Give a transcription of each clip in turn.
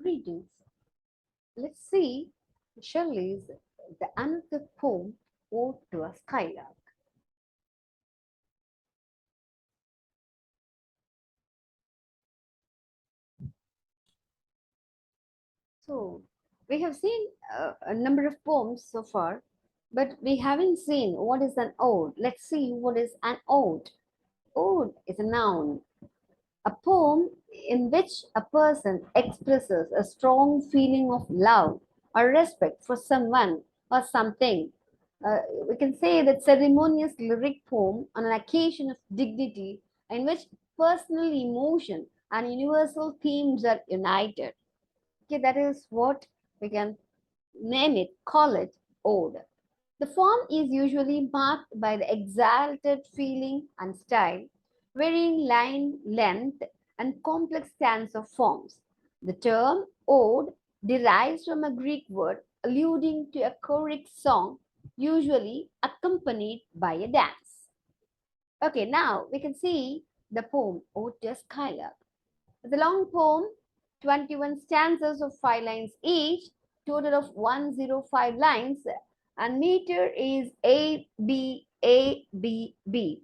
Greetings. Let's see Shelley's The Another Poem, Ode to a Skylark. So, we have seen a number of poems so far, but we haven't seen what is an ode. Let's see what is an ode. Ode is a noun, a poem in which a person expresses a strong feeling of love or respect for someone or something. Uh, we can say that ceremonious lyric poem on an occasion of dignity in which personal emotion and universal themes are united. Okay, that is what we can name it, call it ode. The form is usually marked by the exalted feeling and style, varying line length and complex stanza forms. The term ode derives from a Greek word alluding to a choric song, usually accompanied by a dance. Okay, now we can see the poem Ode to Skylark. The long poem, 21 stanzas of 5 lines each, total of 105 lines, and meter is A, B, A, B, B.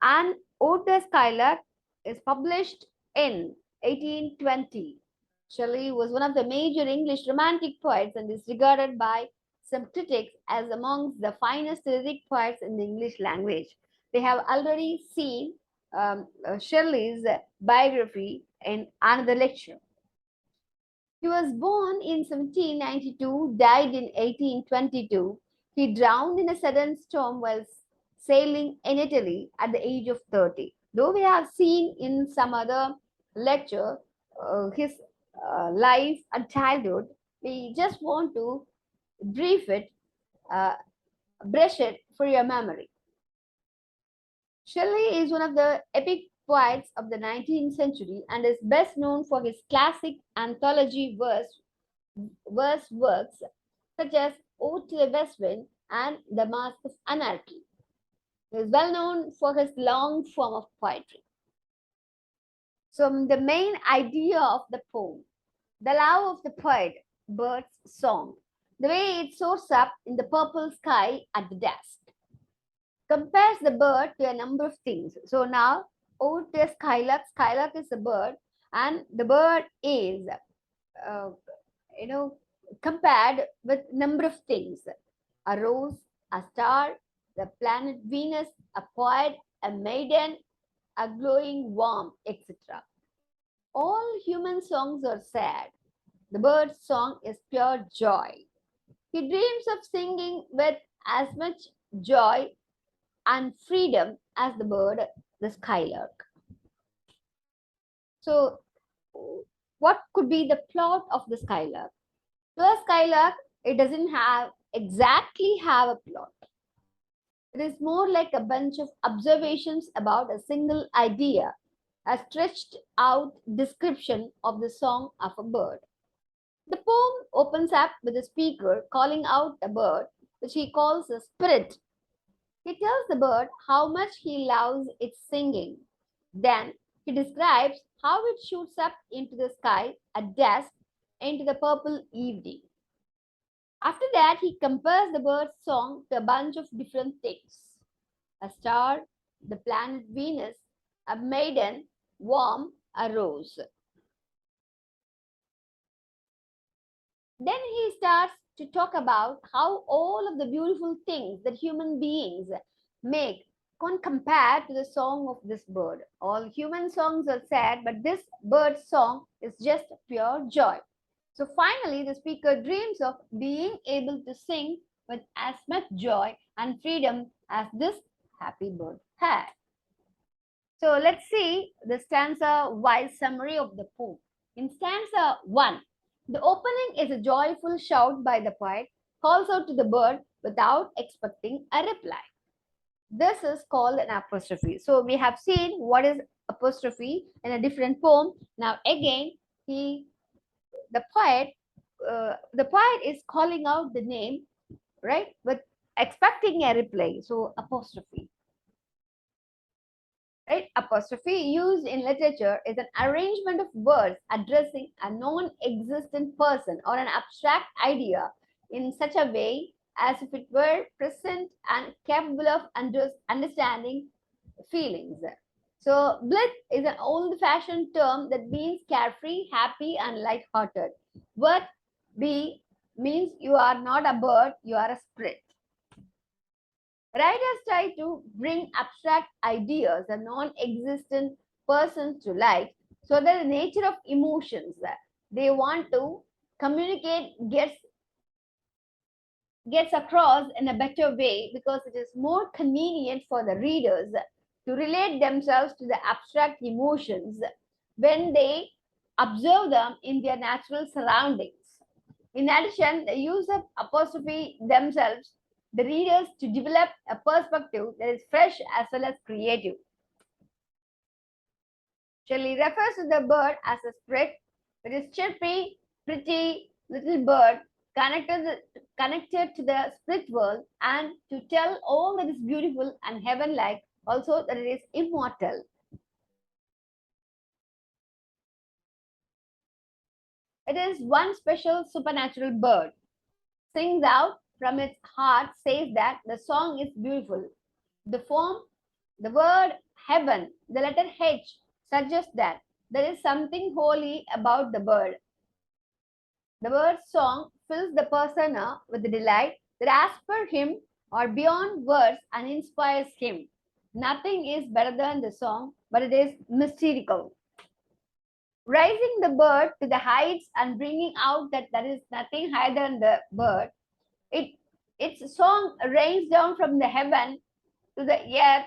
And Ode to Skylark is published in 1820. Shelley was one of the major English romantic poets and is regarded by some critics as amongst the finest lyric poets in the English language. They have already seen Shelley's biography in another lecture. He was born in 1792, died in 1822. He drowned in a sudden storm while sailing in Italy at the age of 30. Though we have seen in some other lecture his life and childhood, we just want to brief it, uh, brush it for your memory. Shelley is one of the epic poets of the 19th century and is best known for his classic anthology verse works such as Ode to the West Wind and The Mask of Anarchy. He is well known for his long form of poetry. So, the main idea of the poem, the love of the poet, bird's song, the way it soars up in the purple sky at the dusk, compares the bird to a number of things. So now, Ode to Skylark. Skylark is a bird, and the bird is, uh, you know, compared with number of things: a rose, a star, the planet Venus, a poet, a maiden, a glowing worm, etc. All human songs are sad. The bird's song is pure joy. He dreams of singing with as much joy and freedom as the bird, the skylark. So, what could be the plot of the Skylark? To a Skylark, it doesn't exactly have a plot. It is more like a bunch of observations about a single idea, a stretched out description of the song of a bird. The poem opens up with the speaker calling out a bird, which he calls a spirit. He tells the bird how much he loves its singing. Then he describes how it shoots up into the sky at dusk into the purple evening. After that, he compares the bird's song to a bunch of different things: a star, the planet Venus, a maiden, worm, a rose. Then he starts to talk about how all of the beautiful things that human beings make can compare to the song of this bird. All human songs are sad, but this bird's song is just pure joy. So finally, the speaker dreams of being able to sing with as much joy and freedom as this happy bird had. So let's see the stanza-wise summary of the poem. In stanza 1, the opening is a joyful shout by the poet, calls out to the bird without expecting a reply. This is called an apostrophe. So we have seen what is apostrophe in a different poem. Now again, the poet is calling out the name, right, with expecting a reply. So apostrophe. Right? Apostrophe used in literature is an arrangement of words addressing a non-existent person or an abstract idea in such a way as if it were present and capable of understanding feelings. So, blithe is an old-fashioned term that means carefree, happy, and light-hearted. What be means you are not a bird, you are a spirit. Writers try to bring abstract ideas and non-existent persons to light so that the nature of emotions that they want to communicate gets across in a better way because it is more convenient for the readers to relate themselves to the abstract emotions when they observe them in their natural surroundings. In addition, the use of apostrophe themselves the readers to develop a perspective that is fresh as well as creative. Shelley refers to the bird as a spirit, which is chirpy, pretty little bird connected to the spirit world and to tell all that is beautiful and heaven-like, also that it is immortal. It is one special supernatural bird. Sings out from its heart, says that the song is beautiful. The form, the word heaven, the letter H suggests that there is something holy about the bird. The bird's song fills the persona with the delight that asks for him or beyond words and inspires him. Nothing is better than the song, but it is mystical. Raising the bird to the heights and bringing out that there is nothing higher than the bird, it, its song rains down from the heaven to the earth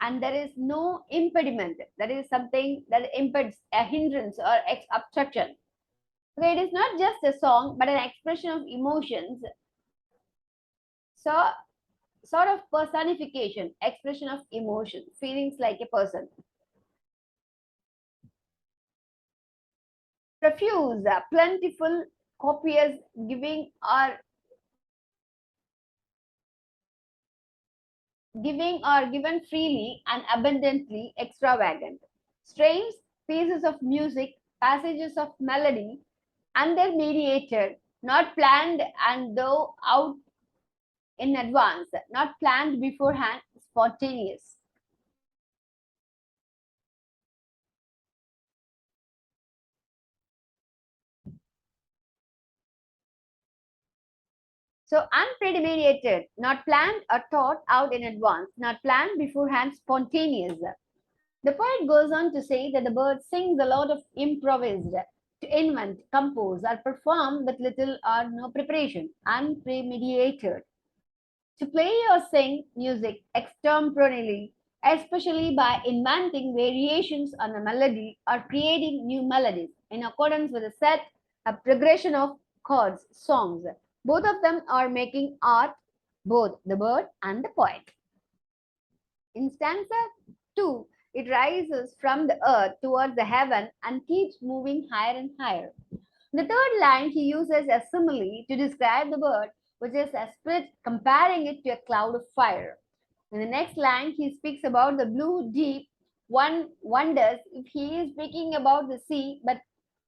and there is no impediment. That is something that impedes a hindrance or obstruction. So it is not just a song, but an expression of emotions. So, sort of personification, expression of emotion, feelings like a person. Profuse, plentiful, copious, giving or given freely and abundantly, extravagant. Strains, pieces of music, passages of melody, under-mediated, not planned and though out in advance, not planned beforehand, spontaneous. So unpremeditated, not planned or thought out in advance, not planned beforehand, spontaneous. The poet goes on to say that the bird sings a lot of improvised, to invent, compose, or perform with little or no preparation, unpremeditated. To play or sing music extemporaneously, especially by inventing variations on a melody or creating new melodies in accordance with a set, a progression of chords, songs. Both of them are making art, both the bird and the poet. In stanza 2, it rises from the earth towards the heaven and keeps moving higher and higher. The third line he uses a simile to describe the bird, which is a spirit comparing it to a cloud of fire. In the next line, he speaks about the blue deep. One wonders if he is speaking about the sea, but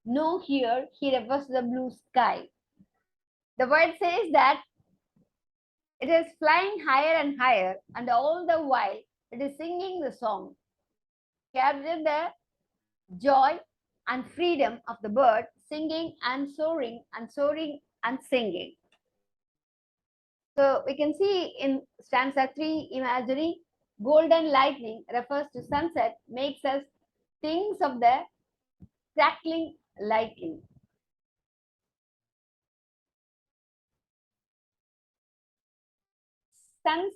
no, here he refers to the blue sky. The word says that it is flying higher and higher, and all the while it is singing the song. Capture the joy and freedom of the bird singing and soaring and soaring and singing. So we can see in stanza 3 imagery, golden lightning refers to sunset, makes us think of the crackling lightning. Sun,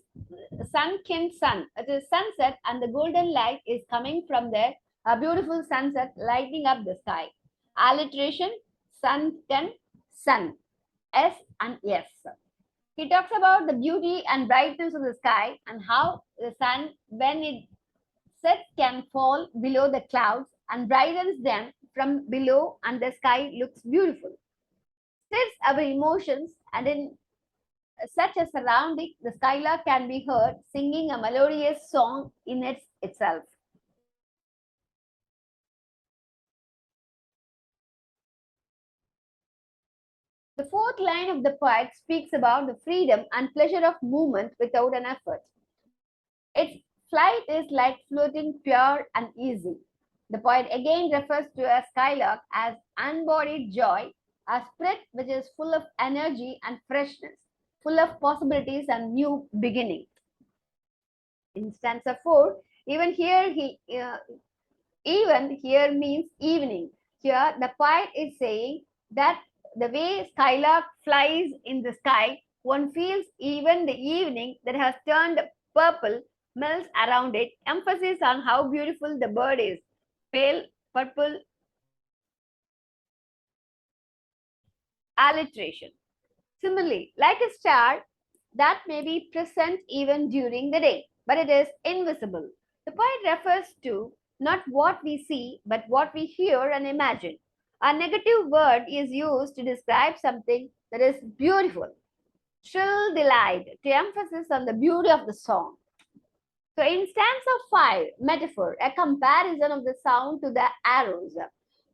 sunken sun, it is sunset and the golden light is coming from there, a beautiful sunset lighting up the sky. Alliteration, sunken, sun, S and S. He talks about the beauty and brightness of the sky and how the sun, when it sets, can fall below the clouds and brightens them from below, and the sky looks beautiful. Stirs our emotions, and in such a surrounding, the skylark can be heard singing a melodious song in itself. The fourth line of the poet speaks about the freedom and pleasure of movement without an effort. Its flight is like floating pure and easy. The poet again refers to a skylark as unbodied joy, a spirit which is full of energy and freshness, full of possibilities and new beginnings. In stanza 4, even here even here means evening. Here the poet is saying that the way skylark flies in the sky, one feels even the evening that has turned purple melts around it. Emphasis on how beautiful the bird is. Pale purple alliteration. Similarly, like a star that may be present even during the day, but it is invisible. The poet refers to not what we see, but what we hear and imagine. A negative word is used to describe something that is beautiful. Shrill delight, to emphasis on the beauty of the song. So in stanza 5, metaphor, a comparison of the sound to the arrows.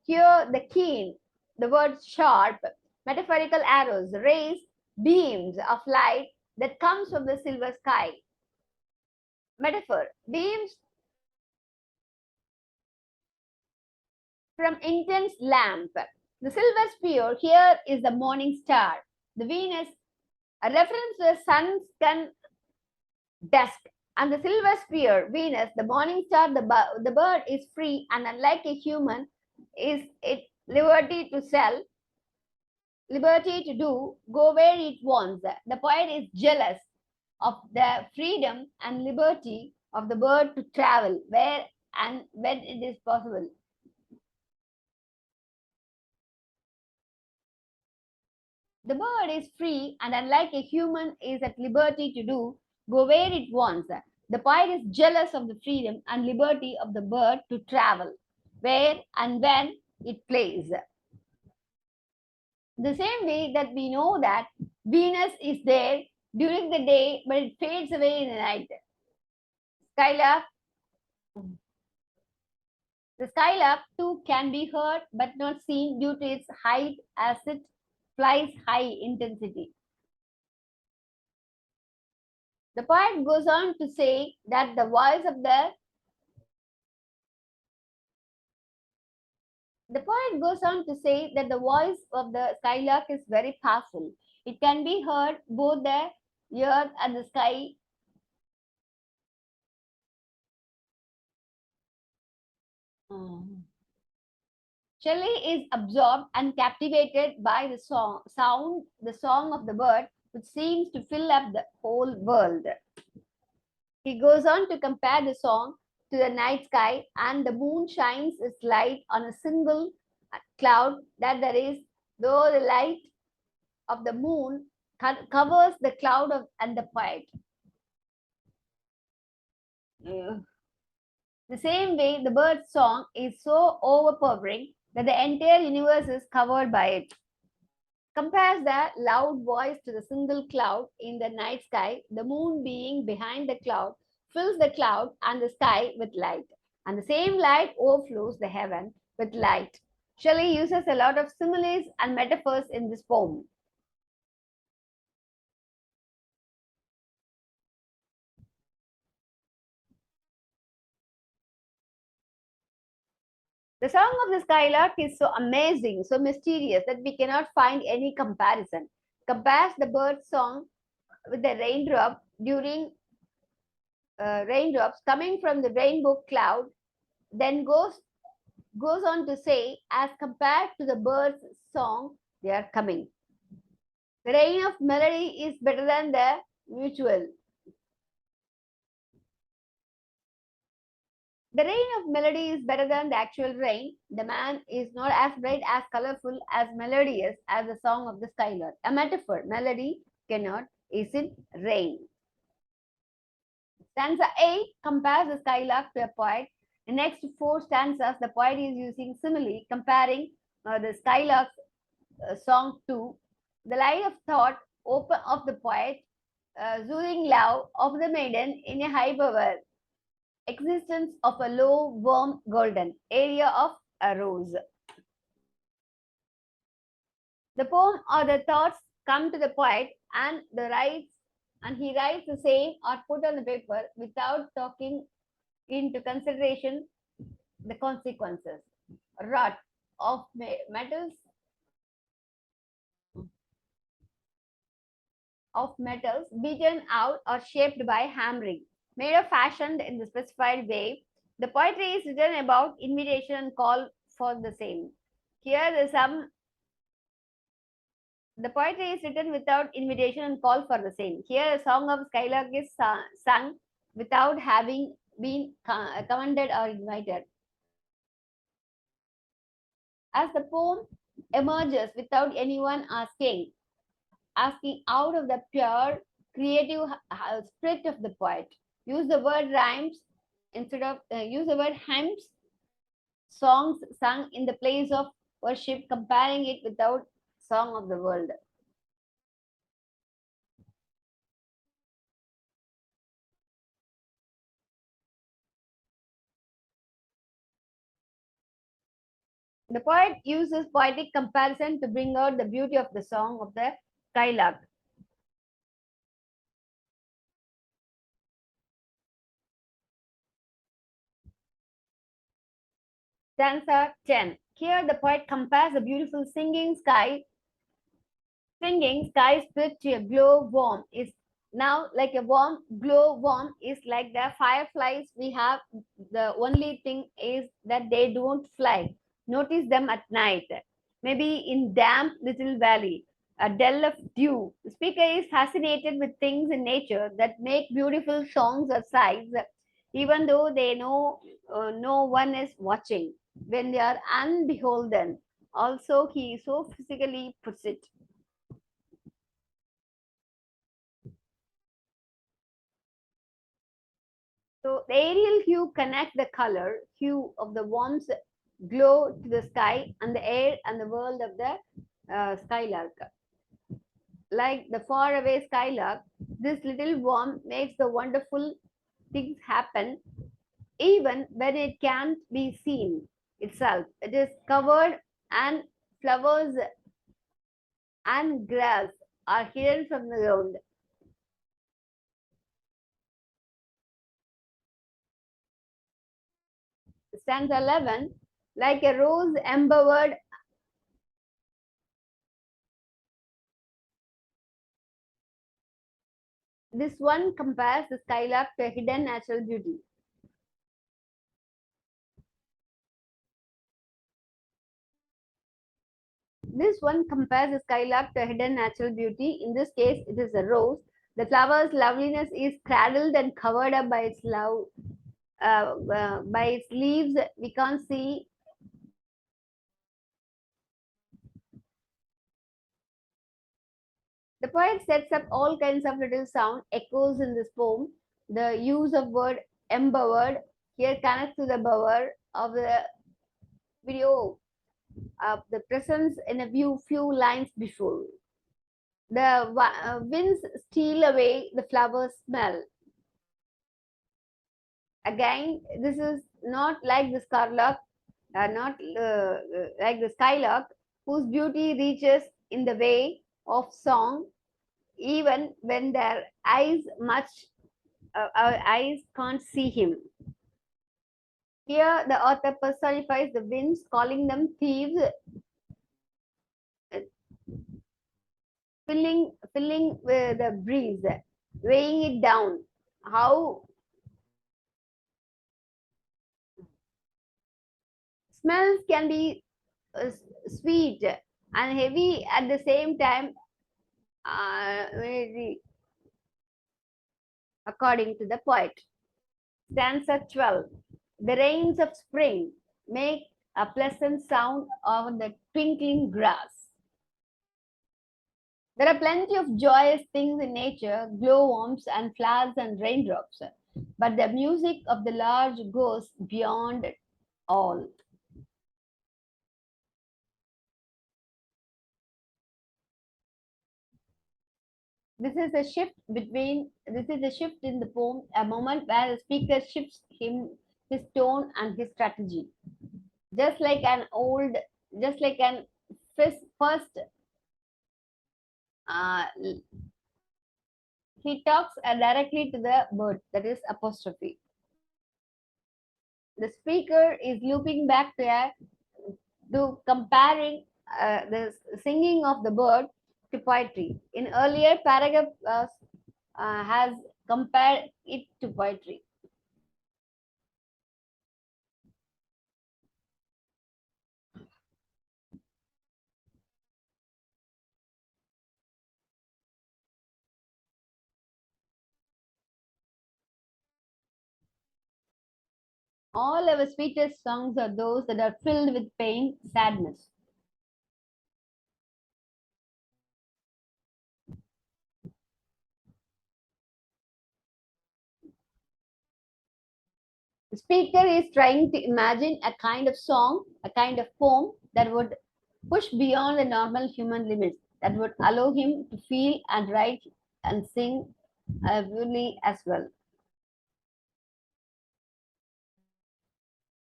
Here the keen, the word sharp, metaphorical arrows raise beams of light that comes from the silver sky. Metaphor, beams from intense lamp. The silver sphere here is the morning star. The Venus, a reference to the sun's dusk. And the silver sphere, Venus, the morning star, the bird is free and unlike a human, is it liberty to sell, liberty to do, go where it wants. The poet is jealous of the freedom and liberty of the bird to travel where and when it is possible. The bird is free and unlike a human is at liberty to do, go where it wants. The poet is jealous of the freedom and liberty of the bird to travel where and when it plays. The same way that we know that Venus is there during the day, but it fades away in the night. Skylark, the skylark too can be heard but not seen due to its height as it flies high intensity. The poet goes on to say that the poet goes on to say that the voice of the skylark is very powerful. It can be heard both the earth and the sky. Shelley is absorbed and captivated by the the song of the bird, which seems to fill up the whole world. He goes on to compare the song to the night sky, and the moon shines its light on a single cloud that there is, though the light of the moon covers the cloud and the poet. The same way, the bird's song is so overpowering that the entire universe is covered by it. Compares the loud voice to the single cloud in the night sky, the moon being behind the cloud fills the cloud and the sky with light, and the same light overflows the heaven with light. Shelley uses a lot of similes and metaphors in this poem. The song of the skylark is so amazing, so mysterious that we cannot find any comparison. Compares the bird's song with the raindrops coming from the rainbow cloud, then goes on to say, as compared to the bird's song, they are coming. The rain of melody is better than the mutual. The rain of melody is better than the actual rain. The man is not as bright, as colorful, as melodious as the song of the skylark. A metaphor. Melody cannot is in rain. Stanza 8 compares the skylark to a poet. The next four stanzas, the poet is using simile, comparing the skylark's song to the light of thought, open of the poet, soothing love of the maiden in a high power, existence of a low, warm, golden area of a rose. The poem or the thoughts come to the poet and he writes the same or put on the paper without taking into consideration the consequences. Rot of metals beaten out or shaped by hammering, made or fashioned in the specified way. The poetry is written about invitation and call for the same. Here the poetry is written without invitation and call for the same. Here a song of Skylark is sung without having been commanded or invited. As the poem emerges without anyone asking out of the pure creative spirit of the poet. Use the word rhymes instead of use the word hymns, songs sung in the place of worship, comparing it without song of the world. The poet uses poetic comparison to bring out the beauty of the song of the Skylark. Stanza 10. Here the poet compares the beautiful singing sky split to a glow worm is now like a warm glow worm is like the fireflies we have. The only thing is that they don't fly. Notice them at night, maybe in damp little valley, a dell of dew. The speaker is fascinated with things in nature that make beautiful songs or sights, even though they know no one is watching when they are unbeholden. Also, he so physically puts it. So the aerial hue connects the color hue of the worm's glow to the sky and the air and the world of the skylark. Like the faraway skylark, this little worm makes the wonderful things happen even when it can't be seen itself. It is covered and flowers and grass are hidden from the ground. Stanza 11, like a rose embowered. This one compares the skylark to a hidden natural beauty. This one compares the skylark to a hidden natural beauty. In this case, it is a rose. The flower's loveliness is cradled and covered up by by its leaves. We can't see. The poet sets up all kinds of little sound echoes in this poem. The use of word embowered here connects to the bower of the video of the presence in a few lines before. The winds steal away the flower smell. Again, this is not like the skylark, not like the skylark, whose beauty reaches in the way of song, even when our eyes can't see him. Here, the author personifies the winds, calling them thieves, uh, filling with the breeze, weighing it down. How smells can be sweet and heavy at the same time, uh, according to the poet. Stanza 12. The rains of spring make a pleasant sound on the twinkling grass. There are plenty of joyous things in nature, glowworms and flowers and raindrops, but the music of the large goes beyond all. This is a shift in the poem, a moment where the speaker shifts his tone and his strategy. Just like an old, just like an first Uh, he talks directly to the bird, that is apostrophe. The speaker is looping back to comparing the singing of the bird to poetry. In earlier paragraph has compared it to poetry. All our sweetest songs are those that are filled with pain, sadness. The speaker is trying to imagine a kind of song, a kind of poem that would push beyond the normal human limits, that would allow him to feel and write and sing fully as well.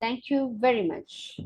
Thank you very much.